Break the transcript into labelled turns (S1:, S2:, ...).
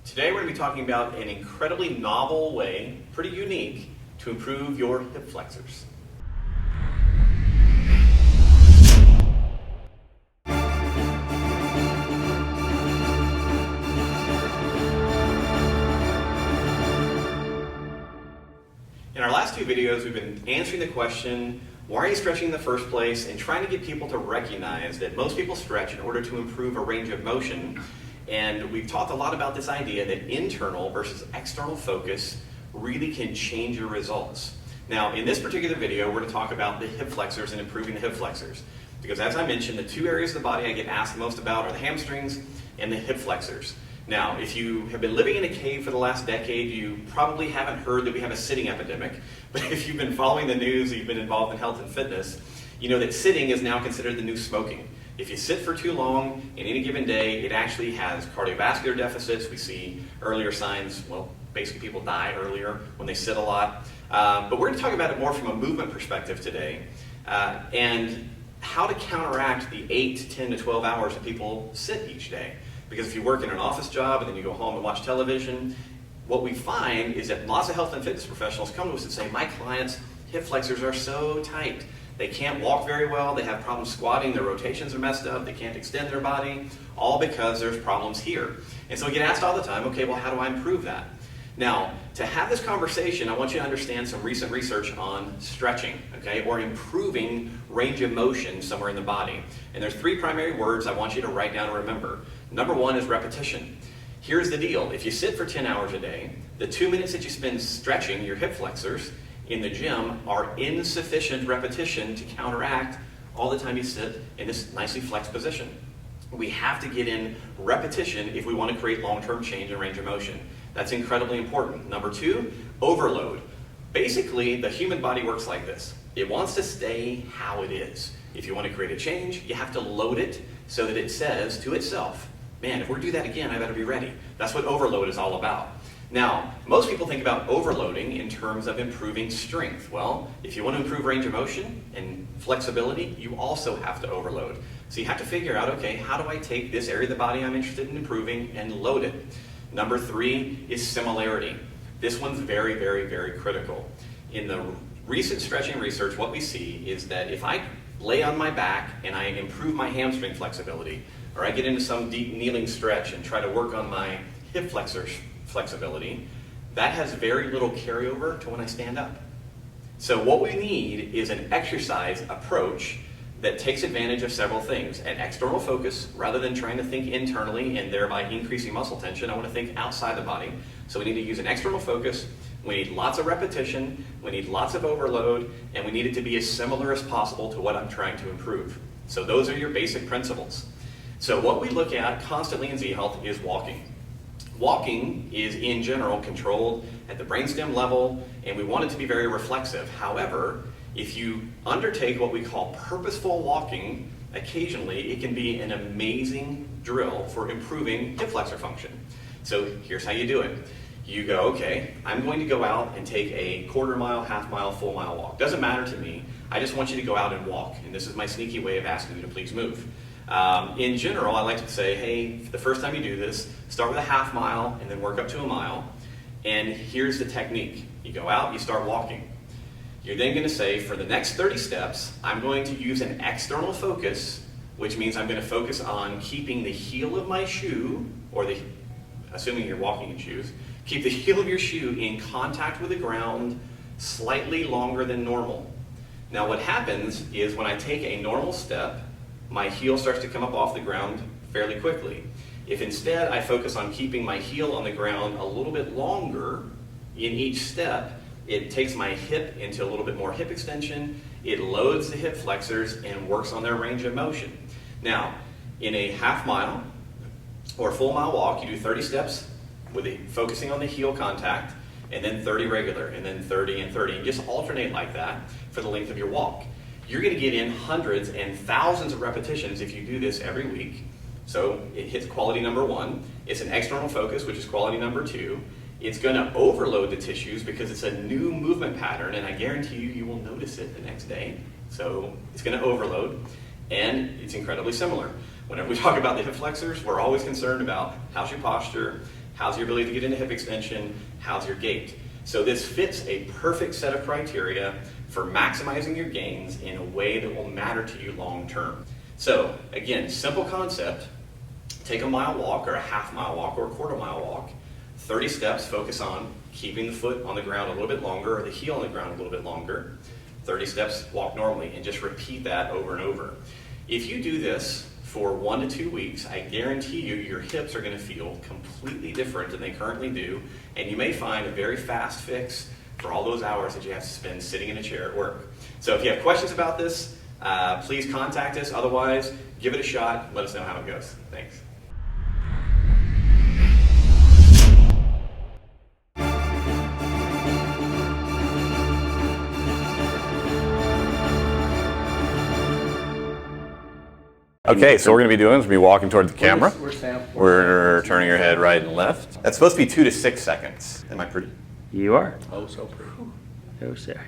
S1: Today we're going to be talking about an incredibly novel way, pretty unique, to improve your hip flexors. In our last two videos, we've been answering the question, why are you stretching in the first place, and trying to get people to recognize that most people stretch in order to improve a range of motion. And we've talked a lot about this idea that internal versus external focus really can change your results. Now, in this particular video, we're going to talk about the hip flexors and improving the hip flexors. Because as I mentioned, the two areas of the body I get asked most about are the hamstrings and the hip flexors. Now, if you have been living in a cave for the last decade, you probably haven't heard that we have a sitting epidemic. But if you've been following the news, you've been involved in health and fitness, you know that sitting is now considered the new smoking. If you sit for too long in any given day, it actually has cardiovascular deficits. We see earlier signs, well, basically people die earlier when they sit a lot. But we're going to talk about it more from a movement perspective today, and how to counteract the 8 to 10 to 12 hours that people sit each day. Because if you work in an office job and then you go home and watch television, what we find is that lots of health and fitness professionals come to us and say, my clients' hip flexors are so tight. They can't walk very well, they have problems squatting, their rotations are messed up, they can't extend their body, all because there's problems here. And so we get asked all the time, okay, well, how do I improve that? Now, to have this conversation, I want you to understand some recent research on stretching, okay, or improving range of motion somewhere in the body. And there's three primary words I want you to write down and remember. Number one is repetition. Here's the deal. If you sit for 10 hours a day, the 2 minutes that you spend stretching your hip flexors in the gym are insufficient repetition to counteract all the time you sit in this nicely flexed position. We have to get in repetition if we want to create long-term change in range of motion. That's incredibly important. Number two, overload. Basically, the human body works like this. It wants to stay how it is. If you want to create a change, you have to load it so that it says to itself, man, if we're to do that again, I better be ready. That's what overload is all about. Now, most people think about overloading in terms of improving strength. Well, if you want to improve range of motion and flexibility, you also have to overload. So you have to figure out, okay, how do I take this area of the body I'm interested in improving and load it? Number three is similarity. This one's very, very, very critical. In the recent stretching research, what we see is that if I lay on my back and I improve my hamstring flexibility, or I get into some deep kneeling stretch and try to work on my hip flexors flexibility, that has very little carryover to when I stand up. So what we need is an exercise approach that takes advantage of several things. An external focus, rather than trying to think internally and thereby increasing muscle tension, I want to think outside the body. So we need to use an external focus, we need lots of repetition, we need lots of overload, and we need it to be as similar as possible to what I'm trying to improve. So those are your basic principles. So what we look at constantly in Z-Health is walking. Walking is, in general, controlled at the brainstem level, and we want it to be very reflexive. However, if you undertake what we call purposeful walking, occasionally it can be an amazing drill for improving hip flexor function. So here's how you do it. You go, okay, I'm going to go out and take a quarter mile, half mile, full mile walk. Doesn't matter to me. I just want you to go out and walk, and this is my sneaky way of asking you to please move. In general, I like to say, hey, the first time you do this, start with a half mile and then work up to a mile. And here's the technique. You go out, you start walking. You're then going to say, for the next 30 steps, I'm going to use an external focus, which means I'm going to focus on keeping the heel of my shoe, or assuming you're walking in shoes, keep the heel of your shoe in contact with the ground slightly longer than normal. Now what happens is when I take a normal step, my heel starts to come up off the ground fairly quickly. If instead I focus on keeping my heel on the ground a little bit longer in each step, it takes my hip into a little bit more hip extension, it loads the hip flexors and works on their range of motion. Now, in a half mile or full mile walk, you do 30 steps with focusing on the heel contact, and then 30 regular, and then 30 and 30. And just alternate like that for the length of your walk. You're going to get in hundreds and thousands of repetitions if you do this every week. So it hits quality number one. It's an external focus, which is quality number two. It's going to overload the tissues because it's a new movement pattern, and I guarantee you will notice it the next day. So it's going to overload, and it's incredibly similar. Whenever we talk about the hip flexors, we're always concerned about how's your posture, How's your ability to get into hip extension? How's your gait? So this fits a perfect set of criteria for maximizing your gains in a way that will matter to you long term. So again, simple concept. Take a mile walk or a half-mile walk or a quarter-mile walk. 30 steps, focus on keeping the foot on the ground a little bit longer or the heel on the ground a little bit longer. 30 steps, walk normally, and just repeat that over and over. If you do this for 1 to 2 weeks, I guarantee you your hips are going to feel completely different than they currently do, and you may find a very fast fix for all those hours that you have to spend sitting in a chair at work. So if you have questions about this, please contact us. Otherwise, give it a shot. Let us know how it goes. Thanks. Okay, so what we're going to be doing is we're walking towards the camera. We're turning your head right and left. That's supposed to be 2 to 6 seconds. Am I pretty?
S2: You are.
S3: Oh, so pretty.
S2: Oh, sir.